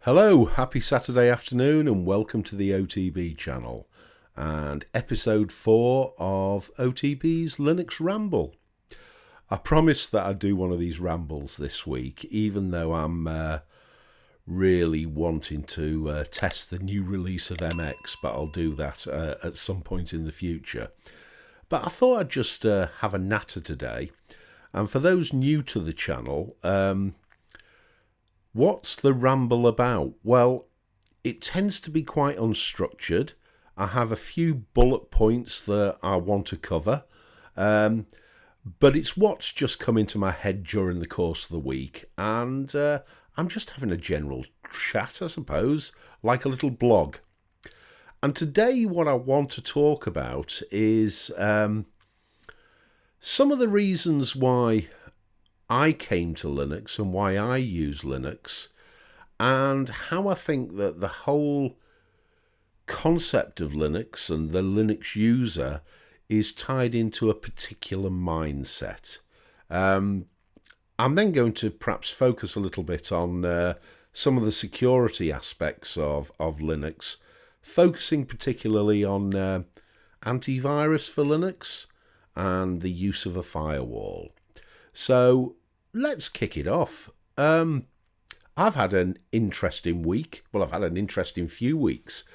Hello, happy Saturday afternoon and welcome to the OTB channel and episode 4 of OTB's Linux Ramble. I promised that I'd do one of these rambles this week, even though I'm really wanting to test the new release of MX, but I'll do that at some point in the future. But I thought I'd just have a natter today, and for those new to the channel, what's the ramble about? Well, it tends to be quite unstructured. I have a few bullet points that I want to cover, but it's what's just come into my head during the course of the week, and I'm just having a general chat, I suppose, like a little blog. And today what I want to talk about is some of the reasons why I came to Linux and why I use Linux, and how I think that the whole concept of Linux and the Linux user is tied into a particular mindset. I'm then going to perhaps focus a little bit on some of the security aspects of Linux, focusing particularly on antivirus for Linux and the use of a firewall. So let's kick it off. I've had an interesting week. Well, I've had an interesting few weeks.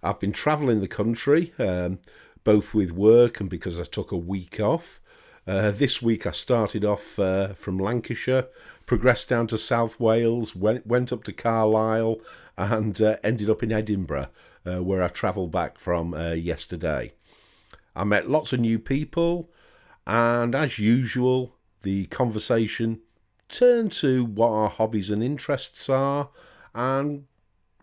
I've been travelling the country, both with work and because I took a week off. This week I started off from Lancashire, progressed down to South Wales, went up to Carlisle, and ended up in Edinburgh, where I travelled back from yesterday. I met lots of new people, and as usual, the conversation turned to what our hobbies and interests are, and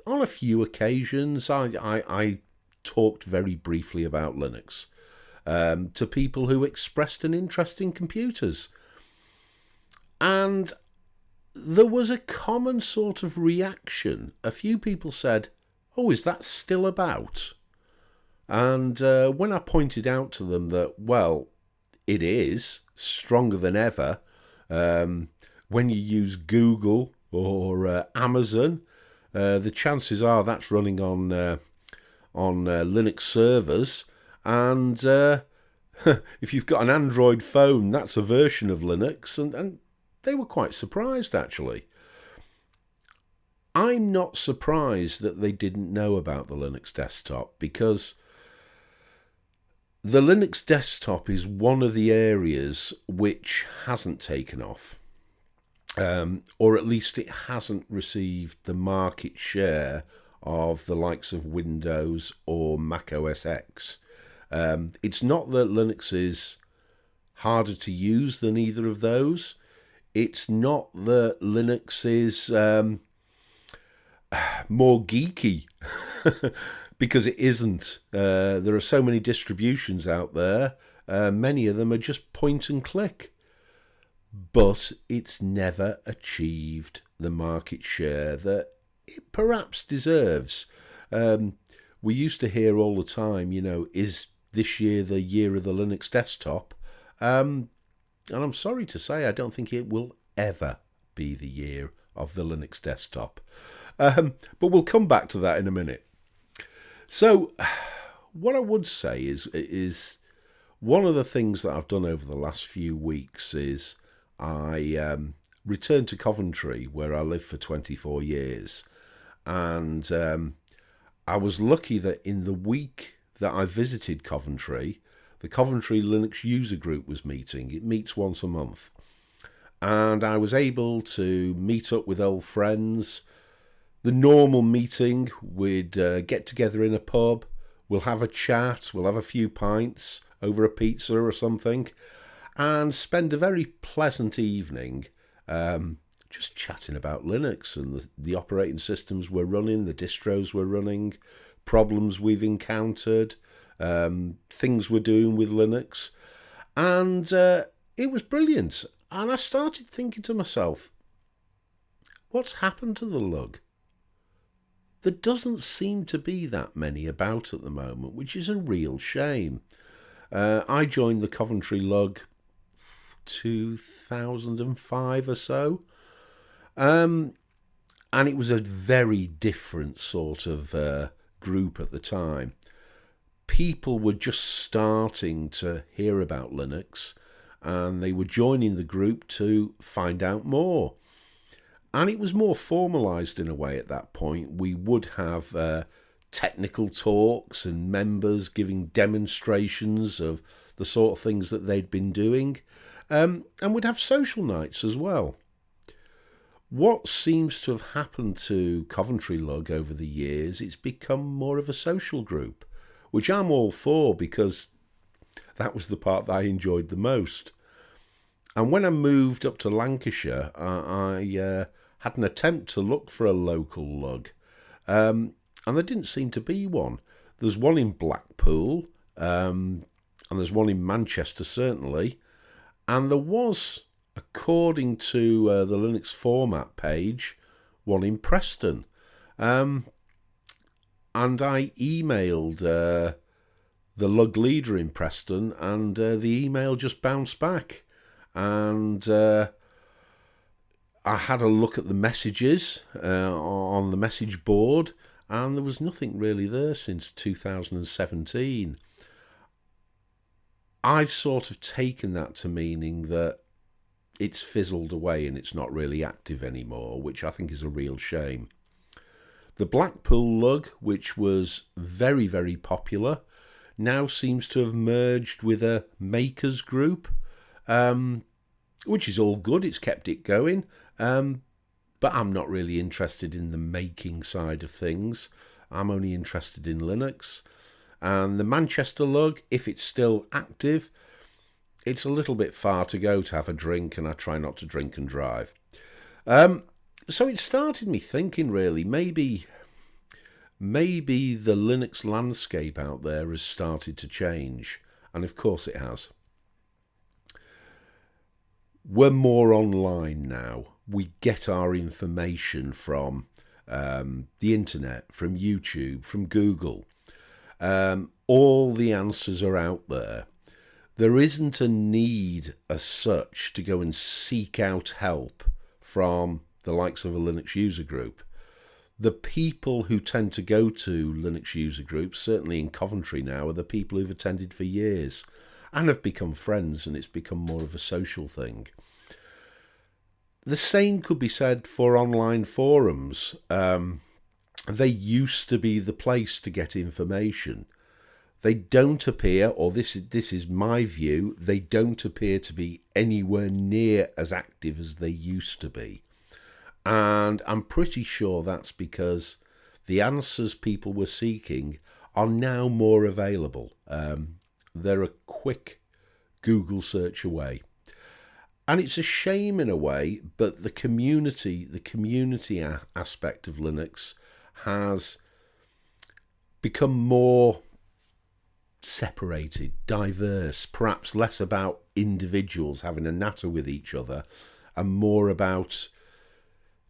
on a few occasions I talked very briefly about Linux to people who expressed an interest in computers. And there was a common sort of reaction. A few people said, "Oh, is that still about?" And when I pointed out to them that, well, it is stronger than ever. When you use Google or Amazon, the chances are that's running on Linux servers, and if you've got an Android phone, that's a version of Linux, and they were quite surprised, actually. I'm not surprised that they didn't know about the Linux desktop, because the Linux desktop is one of the areas which hasn't taken off. Or at least it hasn't received the market share of the likes of Windows or Mac OS X. It's not that Linux is harder to use than either of those. It's not that Linux is more geeky, because it isn't. There are so many distributions out there. Many of them are just point and click. But it's never achieved the market share that it perhaps deserves. We used to hear all the time, is this year the year of the Linux desktop? And I'm sorry to say, I don't think it will ever be the year of the Linux desktop. But we'll come back to that in a minute. So, what I would say is one of the things that I've done over the last few weeks is I returned to Coventry, where I lived for 24 years, and I was lucky that in the week that I visited Coventry, the Coventry Linux User Group was meeting. It meets once a month, and I was able to meet up with old friends. The normal meeting, we'd get together in a pub, we'll have a chat, we'll have a few pints over a pizza or something, and spend a very pleasant evening just chatting about Linux and the operating systems we're running, the distros we're running, problems we've encountered, things we're doing with Linux. And it was brilliant. And I started thinking to myself, what's happened to the lug? There doesn't seem to be that many about at the moment, which is a real shame. I joined the Coventry lug 2005 or so. And it was a very different sort of group at the time. People were just starting to hear about Linux, and they were joining the group to find out more. And it was more formalised in a way at that point. We would have technical talks and members giving demonstrations of the sort of things that they'd been doing, and we'd have social nights as well. What seems to have happened to Coventry Lug over the years, it's become more of a social group, which I'm all for because that was the part that I enjoyed the most. And when I moved up to Lancashire, I had an attempt to look for a local lug, and there didn't seem to be one. There's one in Blackpool, and there's one in Manchester, certainly, and there was, according to the Linux format page, one in Preston. And I emailed the lug leader in Preston, and the email just bounced back. And I had a look at the messages on the message board, and there was nothing really there since 2017. I've sort of taken that to meaning that it's fizzled away and it's not really active anymore, which I think is a real shame. The Blackpool lug, which was very, very popular, now seems to have merged with a makers group, which is all good. It's kept it going. But I'm not really interested in the making side of things. I'm only interested in Linux. And the Manchester lug, if it's still active, it's a little bit far to go to have a drink, and I try not to drink and drive. So it started me thinking, really, maybe the Linux landscape out there has started to change. And of course it has. We're more online now. We get our information from the internet, from YouTube, from Google. All the answers are out there. There isn't a need as such to go and seek out help from the likes of a Linux user group. The people who tend to go to Linux user groups, certainly in Coventry now, are the people who've attended for years and have become friends, and it's become more of a social thing. The same could be said for online forums. They used to be the place to get information. They don't appear, or this is my view, they don't appear to be anywhere near as active as they used to be. And I'm pretty sure that's because the answers people were seeking are now more available. They're a quick Google search away. And it's a shame in a way, but the community aspect of Linux has become more separated, diverse, perhaps less about individuals having a natter with each other and more about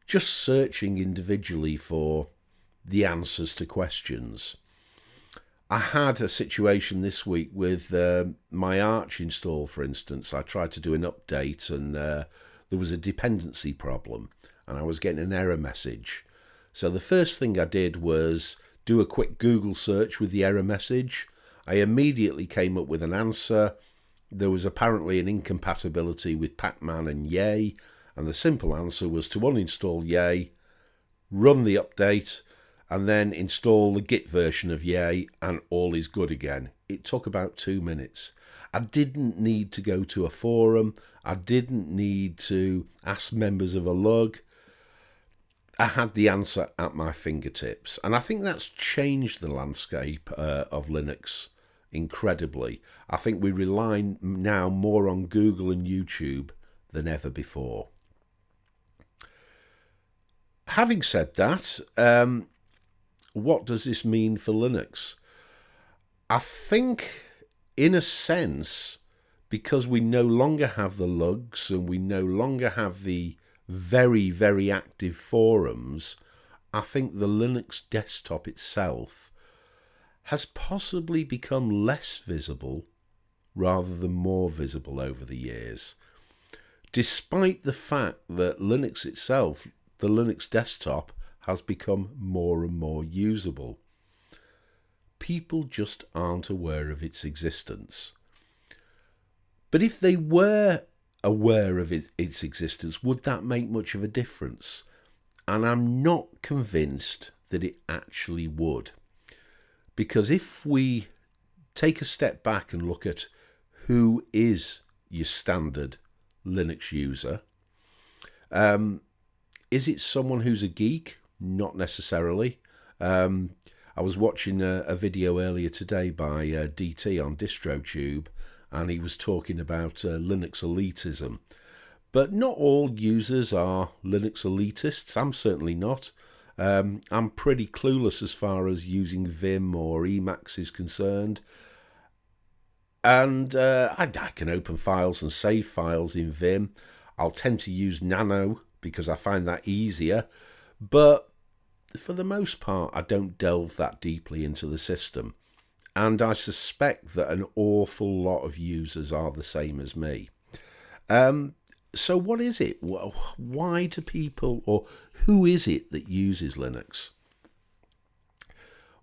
just searching individually for the answers to questions. I had a situation this week with my Arch install, for instance. I tried to do an update and there was a dependency problem and I was getting an error message. So the first thing I did was do a quick Google search with the error message. I immediately came up with an answer. There was apparently an incompatibility with Pacman and Yay, and the simple answer was to uninstall Yay, run the update, and then install the Git version of Yay, and all is good again. It took about 2 minutes. I didn't need to go to a forum. I didn't need to ask members of a lug. I had the answer at my fingertips. And I think that's changed the landscape of Linux incredibly. I think we rely now more on Google and YouTube than ever before. Having said that, what does this mean for Linux? I think, in a sense, because we no longer have the lugs and we no longer have the very, very active forums, I think the Linux desktop itself has possibly become less visible rather than more visible over the years. Despite the fact that Linux itself, the Linux desktop has become more and more usable. People just aren't aware of its existence. But if they were aware of its existence, would that make much of a difference? And I'm not convinced that it actually would. Because if we take a step back and look at who is your standard Linux user, is it someone who's a geek? Not necessarily. I was watching a video earlier today by DT on DistroTube, and he was talking about Linux elitism. But not all users are Linux elitists. I'm certainly not. I'm pretty clueless as far as using Vim or Emacs is concerned. And I can open files and save files in Vim. I'll tend to use Nano because I find that easier. But for the most part, I don't delve that deeply into the system. And I suspect that an awful lot of users are the same as me. So what is it? Why do people, or who is it that uses Linux?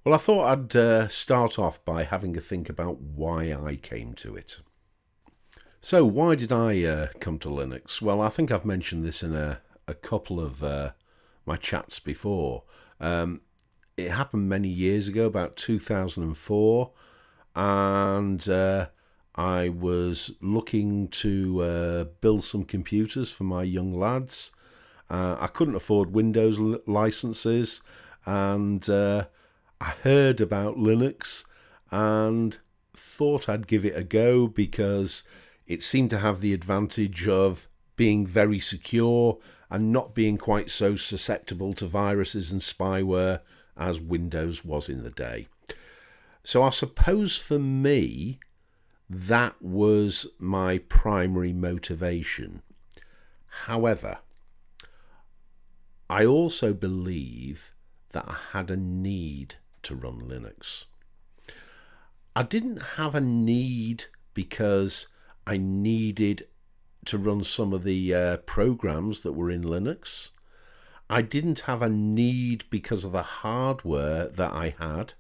Well, I thought I'd start off by having a think about why I came to it. So why did I come to Linux? Well, I think I've mentioned this in a couple of my chats before. It happened many years ago, about 2004, and I was looking to build some computers for my young lads. I couldn't afford Windows licenses, and I heard about Linux and thought I'd give it a go because it seemed to have the advantage of being very secure and not being quite so susceptible to viruses and spyware as Windows was in the day. So I suppose for me, that was my primary motivation. However, I also believe that I had a need to run Linux. I didn't have a need because I needed to run some of the programs that were in Linux. I didn't have a need because of the hardware that I had.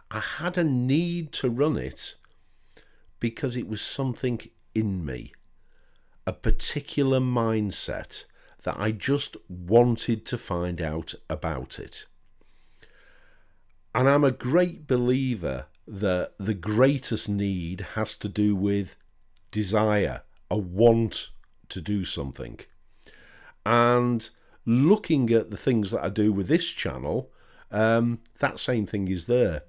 I had a need to run it because it was something in me, a particular mindset that I just wanted to find out about it. And I'm a great believer that the greatest need has to do with desire, a want to do something. And looking at the things that I do with this channel, that same thing is there.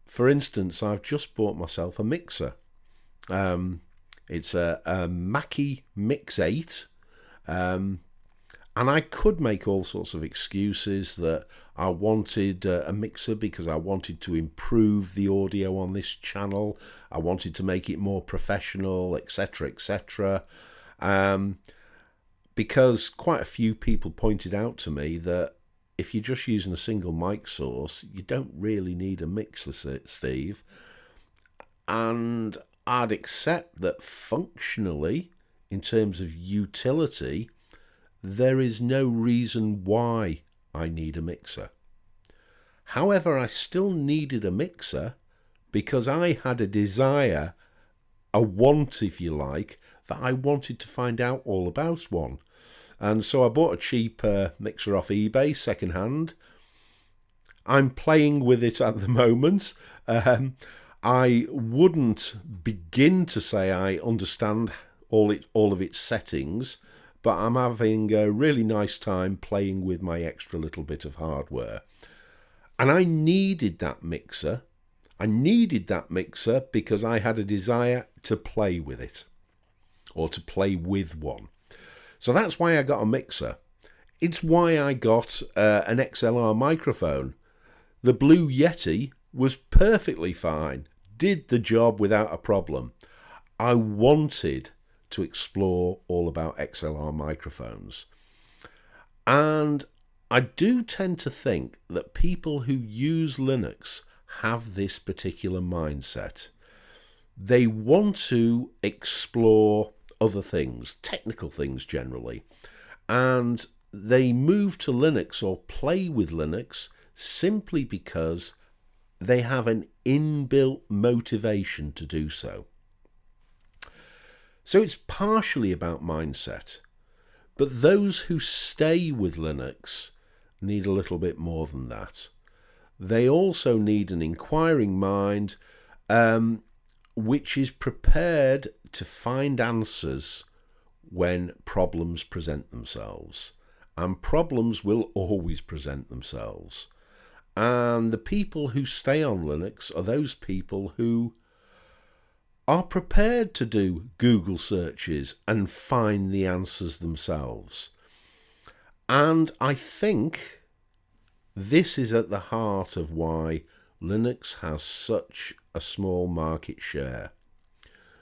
For instance, I've just bought myself a mixer. It's a Mackie Mix 8. And I could make all sorts of excuses that I wanted a mixer because I wanted to improve the audio on this channel. I wanted to make it more professional, etc., etc. Because quite a few people pointed out to me that if you're just using a single mic source, you don't really need a mixer, Steve. And I'd accept that functionally, in terms of utility, there is no reason why I need a mixer. However, I still needed a mixer because I had a desire, a want, if you like, that I wanted to find out all about one. And so I bought a cheap mixer off eBay, secondhand. I'm playing with it at the moment. I wouldn't begin to say I understand all of its settings, but I'm having a really nice time playing with my extra little bit of hardware. And I needed that mixer. I needed that mixer because I had a desire to play with it, or to play with one. So that's why I got a mixer. It's why I got an XLR microphone. The Blue Yeti was perfectly fine, did the job without a problem. I wanted to explore all about XLR microphones. And I do tend to think that people who use Linux have this particular mindset. They want to explore other things, technical things generally. And they move to Linux or play with Linux simply because they have an inbuilt motivation to do so. So it's partially about mindset, but those who stay with Linux need a little bit more than that. They also need an inquiring mind, which is prepared to find answers when problems present themselves. And problems will always present themselves. And the people who stay on Linux are those people who are prepared to do Google searches and find the answers themselves. And I think this is at the heart of why Linux has such a small market share.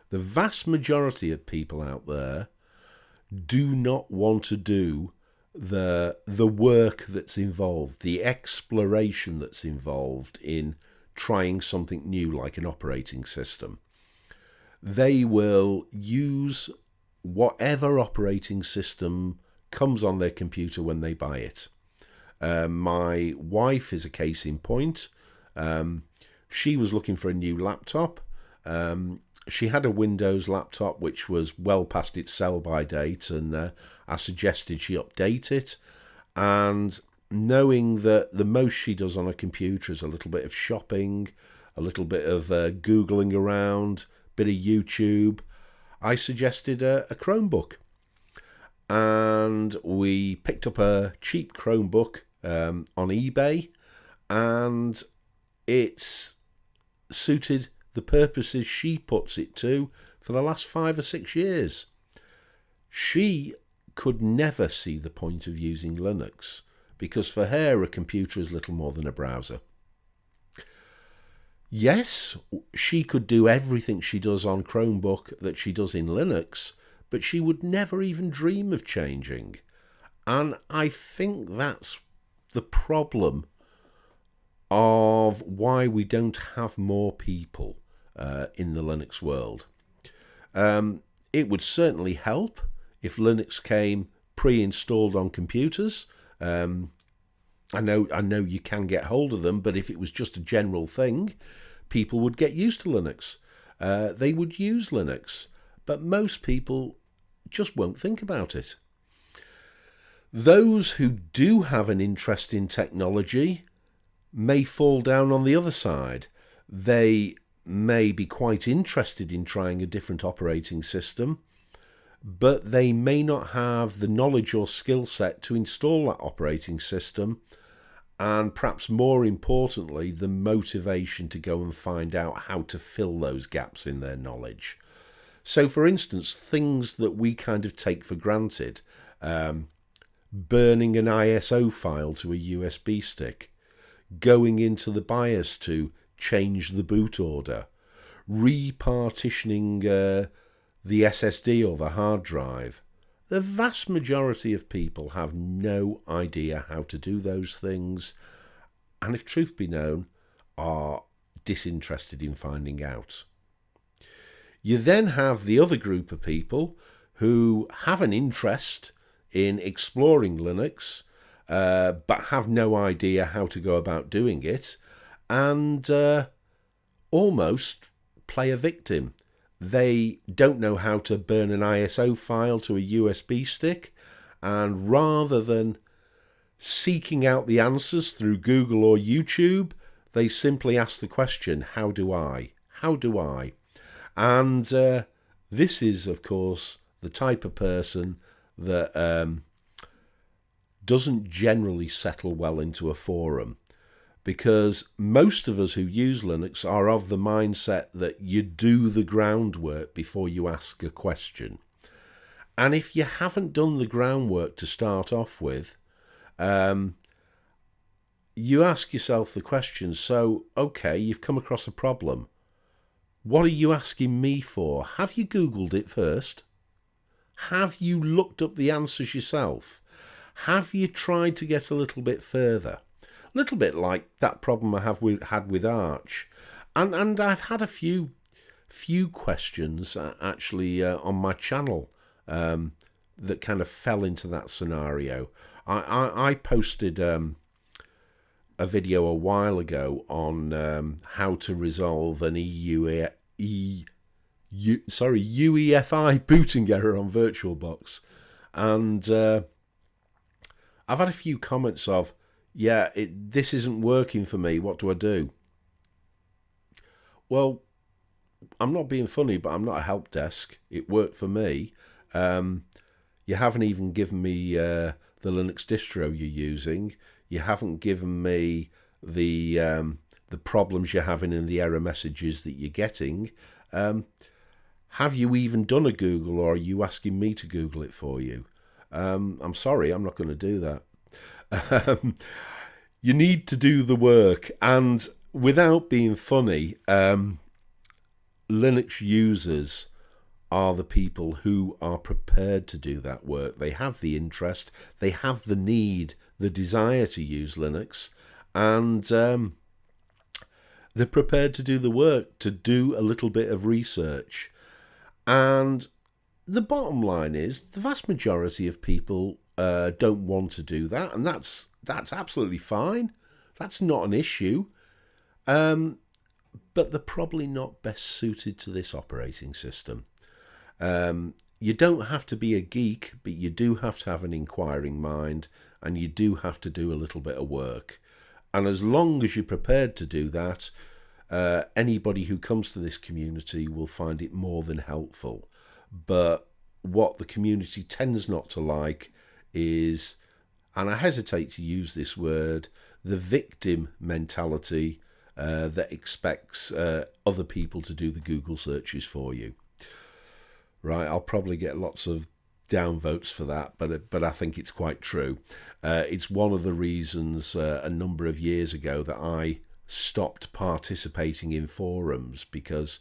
The vast majority of people out there do not want to do the work that's involved, the exploration that's involved in trying something new like an operating system. They will use whatever operating system comes on their computer when they buy it. My wife is a case in point. She was looking for a new laptop. She had a Windows laptop which was well past its sell-by date, and I suggested she update it. And knowing that the most she does on a computer is a little bit of shopping, a little bit of Googling around, a bit of YouTube, I suggested a Chromebook. And we picked up a cheap Chromebook on eBay, and it's suited the purposes she puts it to for the last 5 or 6 years. She could never see the point of using Linux, because for her a computer is little more than a browser. Yes, she could do everything she does on Chromebook that she does in Linux, but she would never even dream of changing. And I think that's the problem of why we don't have more people in the Linux world. It would certainly help if Linux came pre-installed on computers. I know you can get hold of them, but if it was just a general thing, people would get used to Linux. They would use Linux, but most people just won't think about it. Those who do have an interest in technology may fall down on the other side. They may be quite interested in trying a different operating system, but they may not have the knowledge or skill set to install that operating system, and perhaps more importantly, the motivation to go and find out how to fill those gaps in their knowledge. So, for instance, things that we kind of take for granted, burning an ISO file to a USB stick, going into the BIOS to change the boot order, repartitioning the SSD or the hard drive. The vast majority of people have no idea how to do those things, and if truth be known, are disinterested in finding out. You then have the other group of people who have an interest in exploring Linux, but have no idea how to go about doing it, and almost play a victim. They don't know how to burn an ISO file to a USB stick, and rather than seeking out the answers through Google or YouTube, they simply ask the question, how do I? How do I? And this is, of course, the type of person that doesn't generally settle well into a forum, because most of us who use Linux are of the mindset that you do the groundwork before you ask a question. And if you haven't done the groundwork to start off with, you ask yourself the question, so, okay, you've come across a problem. What are you asking me for? Have you Googled it first? Have you looked up the answers yourself? Have you tried to get a little bit further? A little bit like that problem I had with Arch. And I've had a few questions actually on my channel. that kind of fell into that scenario. I posted a video a while ago on how to resolve an UEFI booting error on VirtualBox, and I've had a few comments of, this isn't working for me, what do I do? Well, I'm not being funny, but I'm not a help desk. It worked for me. You haven't even given me the Linux distro you're using. You haven't given me the problems you're having and the error messages that you're getting. Have you even done a Google, or are you asking me to Google it for you? I'm sorry, I'm not going to do that. You need to do the work, and without being funny, Linux users are the people who are prepared to do that work. They have the interest, they have the need, the desire to use Linux, and they're prepared to do the work, to do a little bit of research. And the bottom line is, the vast majority of people don't want to do that, and that's absolutely fine. That's not an issue. But they're probably not best suited to this operating system. You don't have to be a geek, but you do have to have an inquiring mind, and you do have to do a little bit of work. And as long as you're prepared to do that, anybody who comes to this community will find it more than helpful. But what the community tends not to like is, and I hesitate to use this word, the victim mentality that expects other people to do the Google searches for you. Right, I'll probably get lots of downvotes for that, but I think it's quite true. It's one of the reasons a number of years ago that I stopped participating in forums, because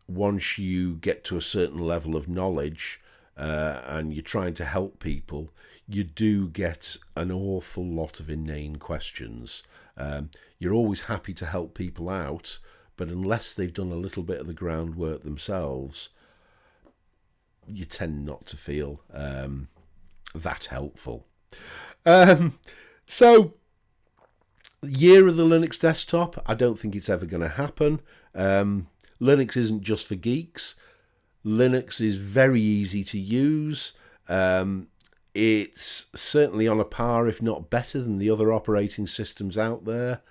once you get to a certain level of knowledge and you're trying to help people, you do get an awful lot of inane questions. You're always happy to help people out, but unless they've done a little bit of the groundwork themselves, you tend not to feel that helpful. So, year of the Linux desktop, I don't think it's ever going to happen. Linux isn't just for geeks. Linux is very easy to use. It's certainly on a par, if not better, than the other operating systems out there.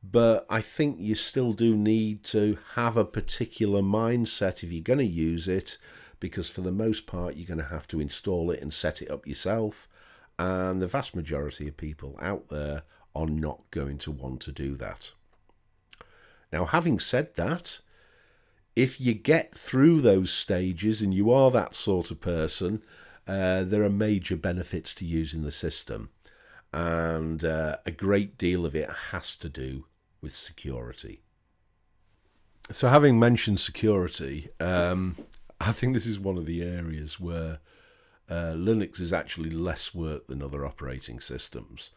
But I think you still do need to have a particular mindset if you're going to use it, because for the most part you're going to have to install it and set it up yourself, and the vast majority of people out there are not going to want to do that. Now, having said that, if you get through those stages and you are that sort of person, there are major benefits to using the system, and a great deal of it has to do with security. So, having mentioned security, I think this is one of the areas where Linux is actually less work than other operating systems.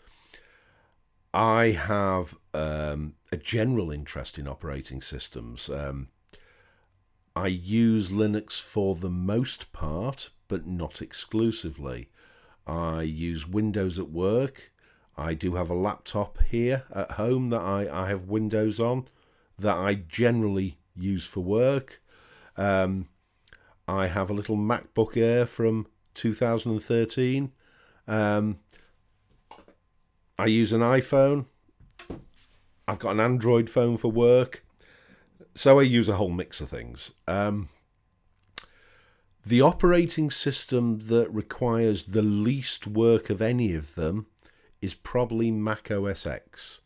I have a general interest in operating systems. I use Linux for the most part, but not exclusively. I use Windows at work. I do have a laptop here at home that I have Windows on that I generally use for work. I have a little MacBook Air from 2013. I use an iPhone. I've got an Android phone for work. So I use a whole mix of things. The operating system that requires the least work of any of them is probably Mac OS X.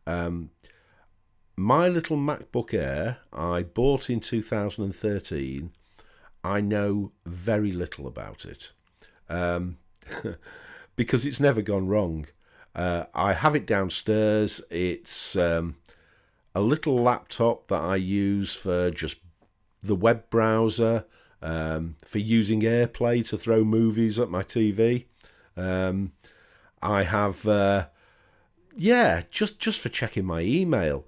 My little MacBook Air I bought in 2013. I know very little about it because it's never gone wrong. I have it downstairs. It's a little laptop that I use for just the web browser, for using AirPlay to throw movies at my TV. I have, just for checking my email.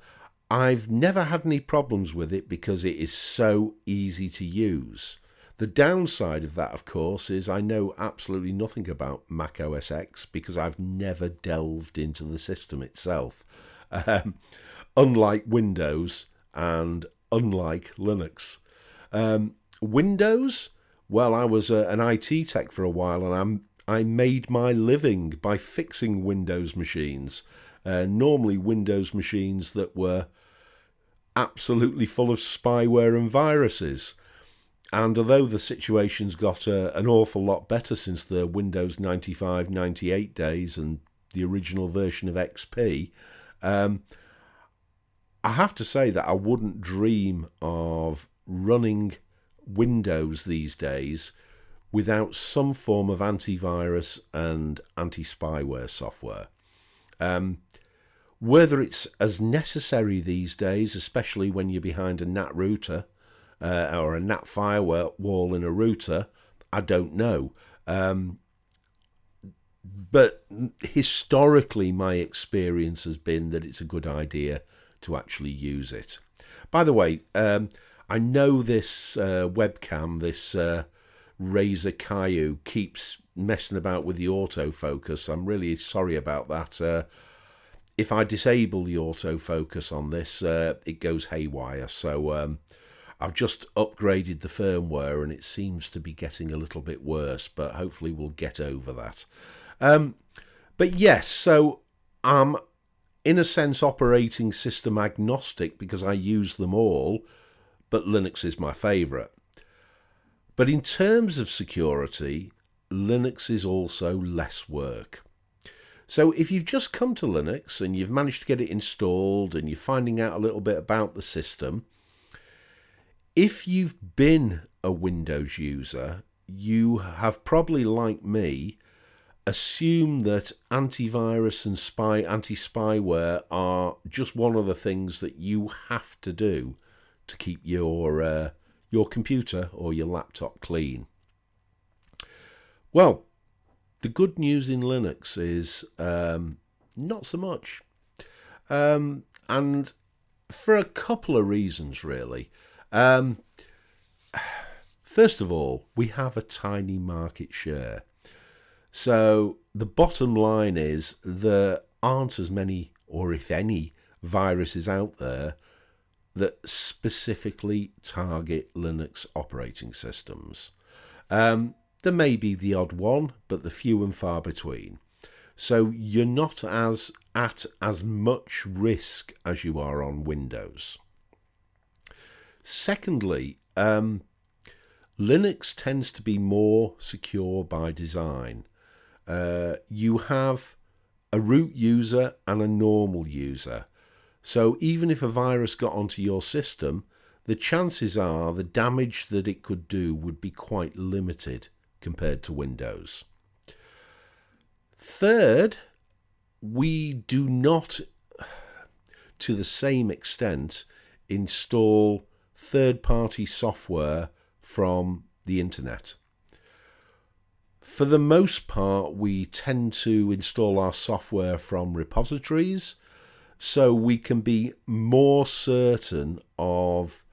I've never had any problems with it because it is so easy to use. The downside of that, of course, is I know absolutely nothing about Mac OS X because I've never delved into the system itself. Unlike Windows and unlike Linux. Windows, well, I was an IT tech for a while, and I made my living by fixing Windows machines. Normally Windows machines that were absolutely full of spyware and viruses. And although the situation's got an awful lot better since the Windows 95, 98 days and the original version of XP, I have to say that I wouldn't dream of running Windows these days without some form of antivirus and anti-spyware software. Whether it's as necessary these days, especially when you're behind a NAT router or a NAT firewall in a router, I don't know. But historically, my experience has been that it's a good idea to actually use it. By the way, I know this webcam, this Razer Kaiju, keeps messing about with the autofocus. I'm really sorry about that. If I disable the autofocus on this, it goes haywire. So I've just upgraded the firmware and it seems to be getting a little bit worse, but hopefully we'll get over that. But yes, so I'm in a sense operating system agnostic because I use them all, but Linux is my favourite. But in terms of security, Linux is also less work. So if you've just come to Linux and you've managed to get it installed and you're finding out a little bit about the system, if you've been a Windows user, you have probably, like me, assumed that antivirus and anti-spyware are just one of the things that you have to do to keep your computer or your laptop clean. Well, the good news in Linux is not so much. And for a couple of reasons, really. First of all, we have a tiny market share. So the bottom line is there aren't as many, or if any, viruses out there that specifically target Linux operating systems. There may be the odd one, but they're few and far between. So you're not at as much risk as you are on Windows. Secondly, Linux tends to be more secure by design. You have a root user and a normal user. So even if a virus got onto your system, the chances are the damage that it could do would be quite limited compared to Windows. Third, we do not, to the same extent, install third-party software from the internet. For the most part, we tend to install our software from repositories, so we can be more certain of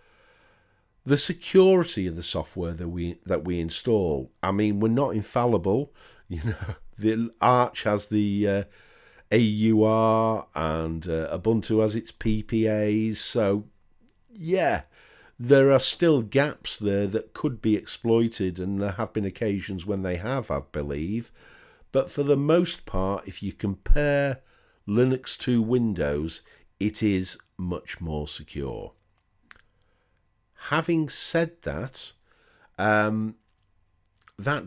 the security of the software that we install. I mean, we're not infallible. You know, the Arch has the AUR and Ubuntu has its PPAs. So, yeah, there are still gaps there that could be exploited, and there have been occasions when they have, I believe. But for the most part, if you compare Linux to Windows, it is much more secure. Having said that, that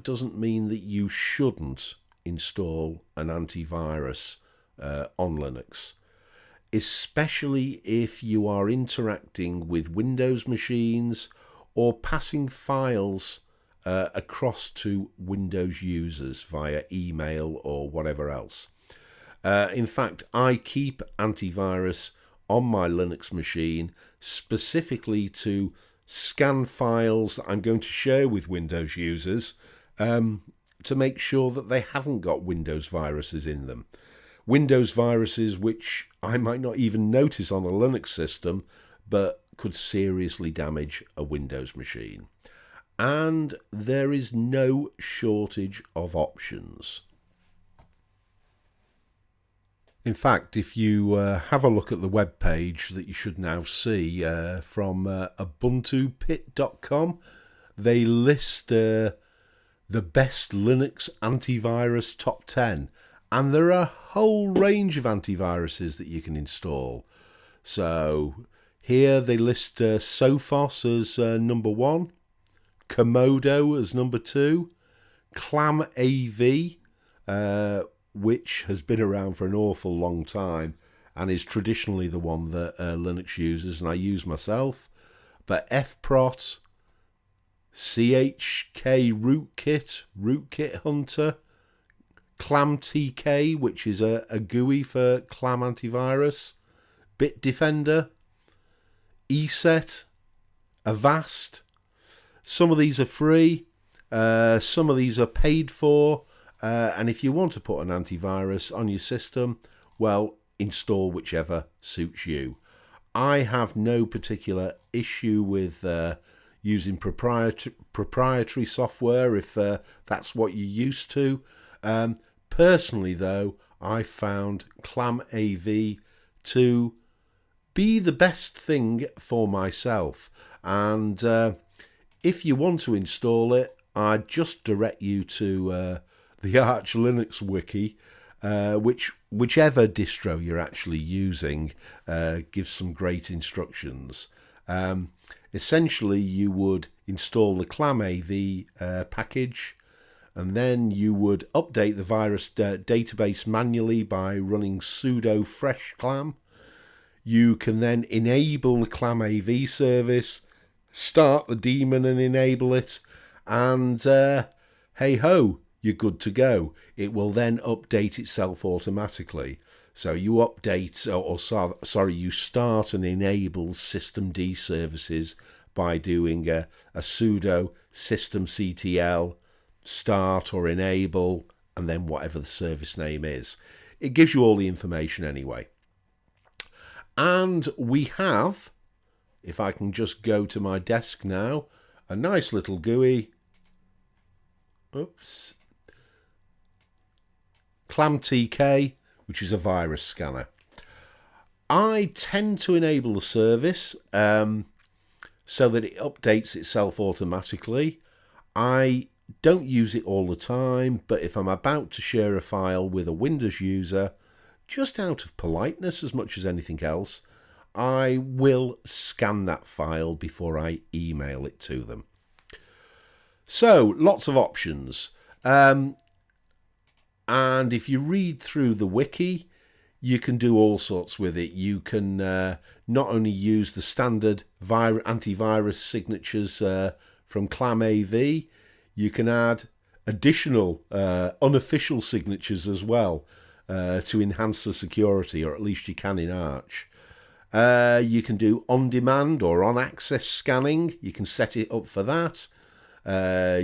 doesn't mean that you shouldn't install an antivirus on Linux, especially if you are interacting with Windows machines or passing files across to Windows users via email or whatever else. In fact, I keep antivirus on my Linux machine specifically to scan files that I'm going to share with Windows users to make sure that they haven't got Windows viruses in them. Windows viruses which I might not even notice on a Linux system, but could seriously damage a Windows machine. and there is no shortage of options. In fact, if you have a look at the web page that you should now see from ubuntupit.com, they list the best Linux antivirus top 10, and there are a whole range of antiviruses that you can install. So here they list Sophos as number 1, Komodo as number 2, ClamAV, which has been around for an awful long time and is traditionally the one that Linux uses, and I use myself. But FProt, CHK Rootkit Hunter, ClamTK, which is a GUI for Clam antivirus, Bitdefender, ESET, Avast. Some of these are free, some of these are paid for, and if you want to put an antivirus on your system, well, install whichever suits you. I have no particular issue with using proprietary software if that's what you're used to. Personally, though, I found ClamAV to be the best thing for myself, and if you want to install it, I'd just direct you to the Arch Linux wiki, whichever distro you're actually using gives some great instructions. Essentially, you would install the ClamAV package, and then you would update the virus database manually by running sudo freshclam. You can then enable the ClamAV service, start the daemon and enable it, and hey ho, you're good to go. It will then update itself automatically. So you update, you start and enable systemd services by doing a sudo systemctl start or enable, and then whatever the service name is. It gives you all the information anyway. And we have, if I can just go to my desk now, a nice little GUI. Oops. ClamTK, which is a virus scanner. I tend to enable the service so that it updates itself automatically. I don't use it all the time, but if I'm about to share a file with a Windows user, just out of politeness as much as anything else, I will scan that file before I email it to them. So, lots of options. And if you read through the wiki, you can do all sorts with it. You can not only use the standard antivirus signatures from ClamAV, you can add additional unofficial signatures as well to enhance the security, or at least you can in Arch. You can do on-demand or on-access scanning. You can set it up for that.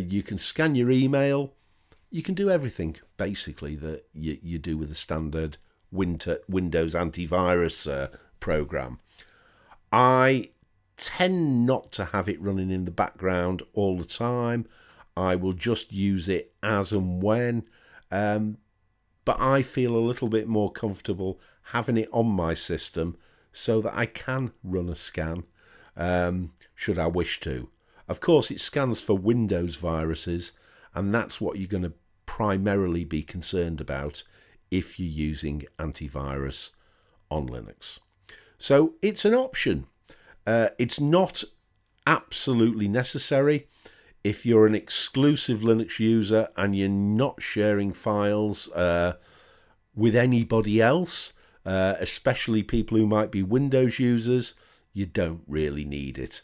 You can scan your email. You can do everything, basically, that you do with a standard Windows antivirus program. I tend not to have it running in the background all the time. I will just use it as and when. But I feel a little bit more comfortable having it on my system so that I can run a scan, should I wish to. Of course, it scans for Windows viruses, and that's what you're going to primarily be concerned about if you're using antivirus on Linux. So it's an option. It's not absolutely necessary. If you're an exclusive Linux user and you're not sharing files with anybody else, especially people who might be Windows users, you don't really need it.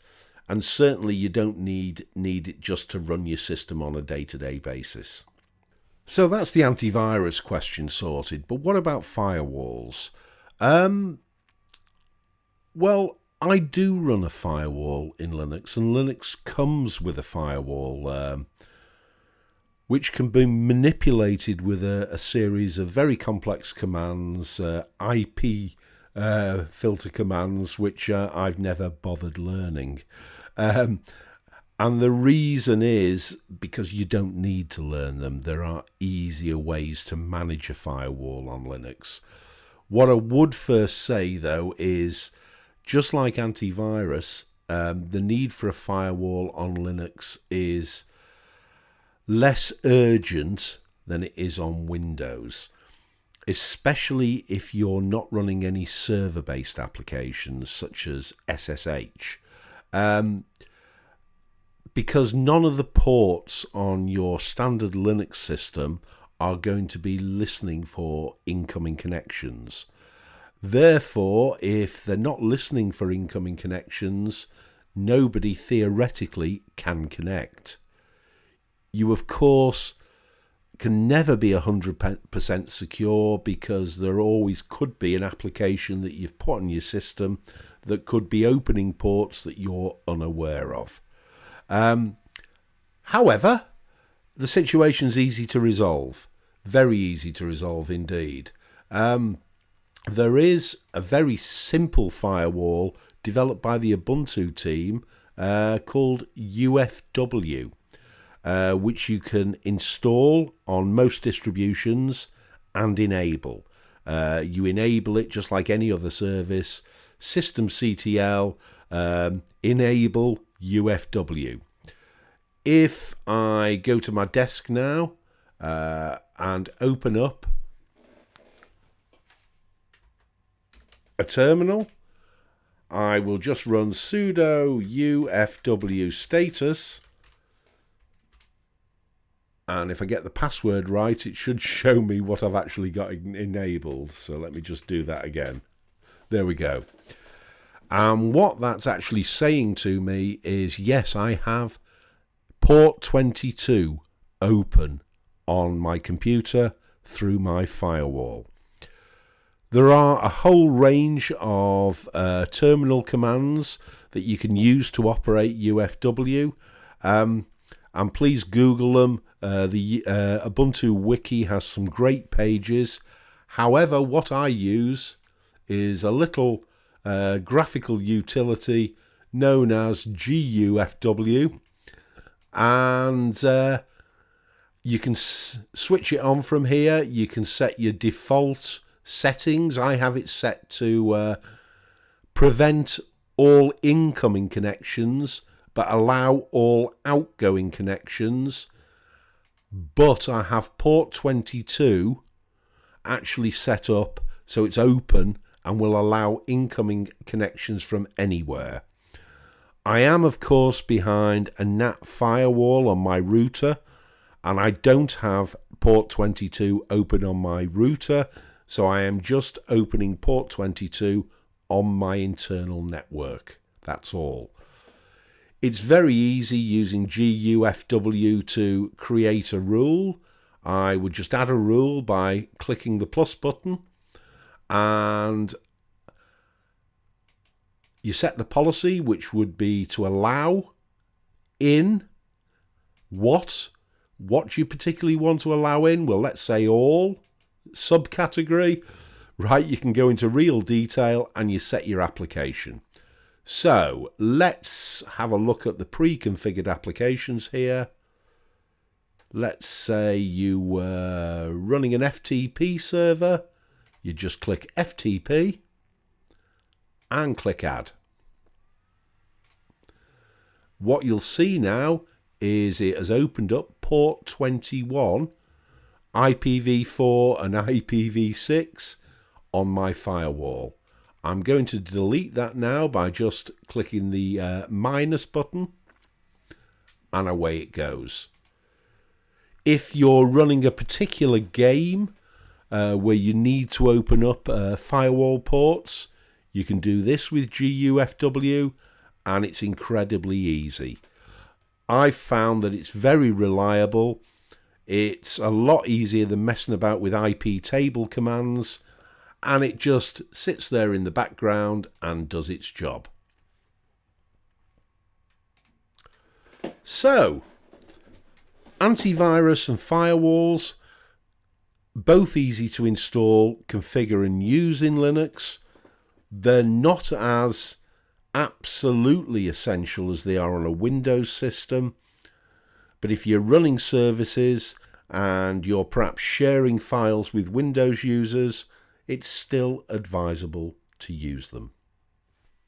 And certainly you don't need it just to run your system on a day-to-day basis. So that's the antivirus question sorted. But what about firewalls? Well, I do run a firewall in Linux, and Linux comes with a firewall which can be manipulated with a series of very complex commands, IP filter commands, which I've never bothered learning. And the reason is because you don't need to learn them. There are easier ways to manage a firewall on Linux. What I would first say, though, is just like antivirus, the need for a firewall on Linux is less urgent than it is on Windows, especially if you're not running any server-based applications such as SSH. Because none of the ports on your standard Linux system are going to be listening for incoming connections. Therefore, if they're not listening for incoming connections, nobody theoretically can connect. You, of course, can never be 100% secure because there always could be an application that you've put on your system that could be opening ports that you're unaware of. However, the situation's easy to resolve. Very easy to resolve indeed. There is a very simple firewall developed by the Ubuntu team called UFW, which you can install on most distributions and enable. You enable it just like any other service. Systemctl, enable UFW. If I go to my desk now and open up a terminal, I will just run sudo UFW status, and if I get the password right, it should show me what I've actually got enabled. So let me just do that again. There we go. And what that's actually saying to me is, yes, I have port 22 open on my computer through my firewall. There are a whole range of terminal commands that you can use to operate UFW, and please Google them. The Ubuntu wiki has some great pages. However, what I use is a little graphical utility known as GUFW, and you can switch it on from here. You can set your default settings. I have it set to prevent all incoming connections but allow all outgoing connections, but I have port 22 actually set up so it's open and will allow incoming connections from anywhere. I am, of course, behind a NAT firewall on my router, and I don't have port 22 open on my router, so I am just opening port 22 on my internal network. That's all. It's very easy using GUFW to create a rule. I would just add a rule by clicking the plus button, and you set the policy, which would be to allow in what you particularly want to allow in. Well, let's say all, subcategory, right? You can go into real detail and you set your application. So let's have a look at the pre-configured applications here. Let's say you were running an FTP server. You just click FTP and click add. What you'll see now is it has opened up port 21, IPv4 and IPv6 on my firewall. I'm going to delete that now by just clicking the minus button, and away it goes. If you're running a particular game where you need to open up firewall ports, you can do this with GUFW, and it's incredibly easy. I've found that it's very reliable. It's a lot easier than messing about with IP table commands, and it just sits there in the background and does its job. So, antivirus and firewalls, both easy to install, configure and use in Linux. They're not as absolutely essential as they are on a Windows system. But if you're running services and you're perhaps sharing files with Windows users, it's still advisable to use them.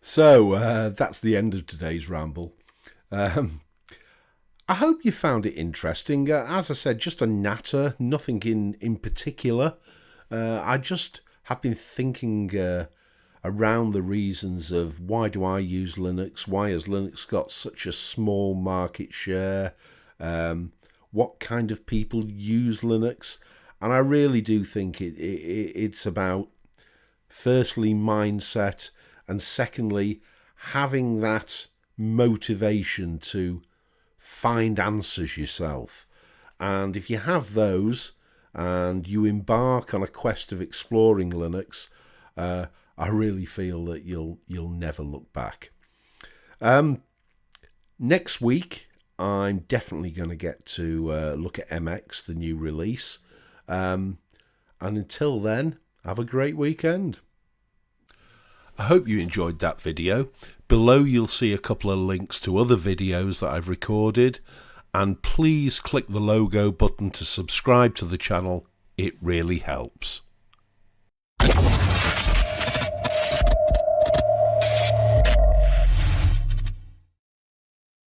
So that's the end of today's ramble. I hope you found it interesting. As I said, just a natter, nothing in particular. I just have been thinking around the reasons of why do I use Linux? Why has Linux got such a small market share? What kind of people use Linux? And I really do think it's about, firstly, mindset, and secondly, having that motivation to find answers yourself. And if you have those and you embark on a quest of exploring Linux, I really feel that you'll never look back. Next week, I'm definitely going to get to look at MX, the new release. And until then, have a great weekend. I hope you enjoyed that video. Below you'll see a couple of links to other videos that I've recorded, and please click the logo button to subscribe to the channel. It really helps.